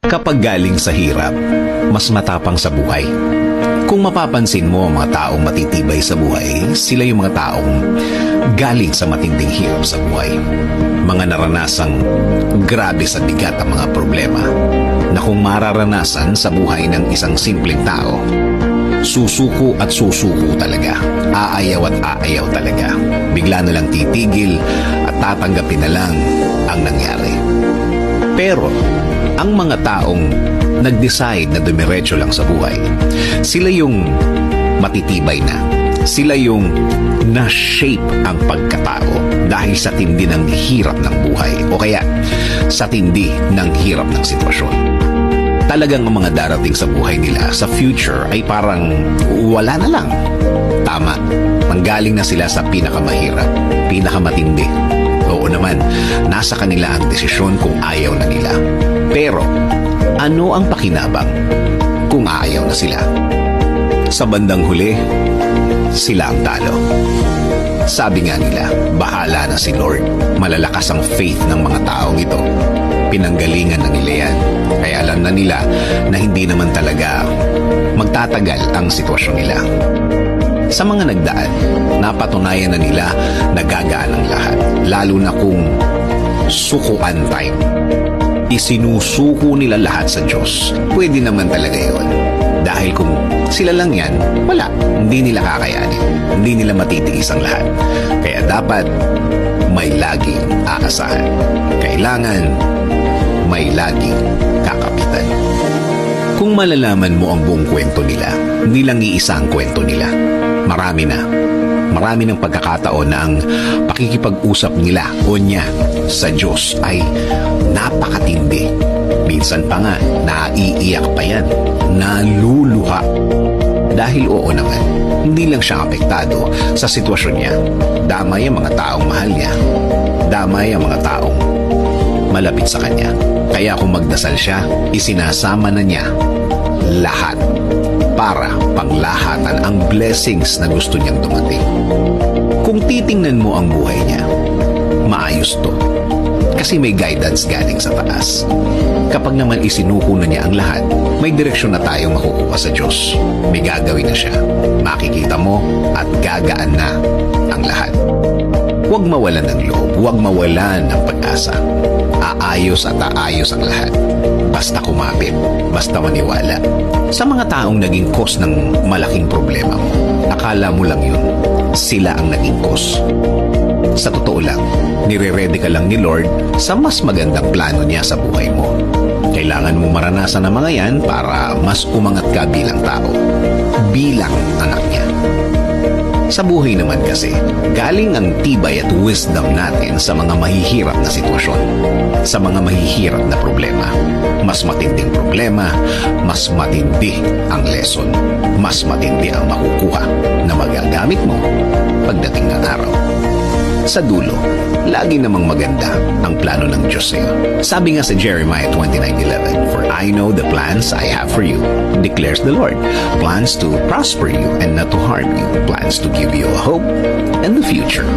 Kapag galing sa hirap, mas matapang sa buhay. Kung mapapansin mo ang mga taong matitibay sa buhay, sila yung mga taong galing sa matinding hirap sa buhay. Mga naranasang grabe sa bigat ang mga problema na kung mararanasan sa buhay ng isang simpleng tao, susuko at susuko talaga. Aayaw at aayaw talaga. Bigla na lang titigil at tatanggapin na lang ang nangyari. Pero ang mga taong nag-decide na dumiretso lang sa buhay, sila yung matitibay na. Sila yung na-shape ang pagkatao dahil sa tindi ng hirap ng buhay o kaya sa tindi ng hirap ng sitwasyon. Talagang ang mga darating sa buhay nila sa future ay parang wala na lang. Tama, manggaling na sila sa pinakamahirap, pinakamatindi. Oo naman, nasa kanila ang desisyon kung ayaw na nila. Pero, ano ang pakinabang kung ayaw na sila? Sa bandang huli, sila ang talo. Sabi nga nila, bahala na si Lord. Malalakas ang faith ng mga taong ito. Pinanggalingan na nila yan. Kaya alam na nila na hindi naman talaga magtatagal ang sitwasyon nila. Sa mga nagdaan, napatunayan na nila na gagaan ang lahat. Lalo na kung sukuan time. Isinusuko nila lahat sa Diyos. Pwede naman talaga yun. Dahil kung sila lang yan, wala. Hindi nila kakayanin. Hindi nila matitiis ang lahat. Kaya dapat may laging aasahan. Kailangan may laging kakapitan. Kung malalaman mo ang buong kwento nila, hindi lang iisa ang kwento nila. Marami na. Marami ng pagkakataon na ang pakikipag-usap nila o niya sa Diyos ay napakatindi. Minsan pa nga, naiiyak pa yan. Naluluha. Dahil oo naman, hindi lang siya apektado sa sitwasyon niya. Damay ang mga taong mahal niya. Damay ang mga taong malapit sa kanya. Kaya kung magdasal siya, isinasama na niya lahat para panglahatan ang blessings na gusto niyang dumating. Kung titingnan mo ang buhay niya, maayos to. Kasi may guidance galing sa taas. Kapag naman isinuko na niya ang lahat, may direksyon na tayong makukuha sa Diyos. May gagawin na siya. Makikita mo at gagaan na ang lahat. Huwag mawalan ng loob. Huwag mawalan ng pag-asa. Aayos at aayos ang lahat. Basta kumapit. Basta maniwala. Sa mga taong naging cause ng malaking problema mo, akala mo lang yun. Sila ang naging cause. Sa totoo lang, nire-ready ka lang ni Lord sa mas magandang plano niya sa buhay mo. Kailangan mo maranasan ang mga yan para mas umangat ka bilang tao. Bilang anak niya. Sa buhay naman kasi, galing ang tibay at wisdom natin sa mga mahihirap na sitwasyon, sa mga mahihirap na problema. Mas matinding problema, mas matindi ang lesson, mas matindi ang makukuha na magagamit mo pagdating ng araw. Sa dulo, lagi namang maganda ang plano ng Diyos sa'yo. Sabi nga sa Jeremiah 29:11, "For I know the plans I have for you, declares the Lord, plans to prosper you and not to harm you, plans to give you a hope and the future."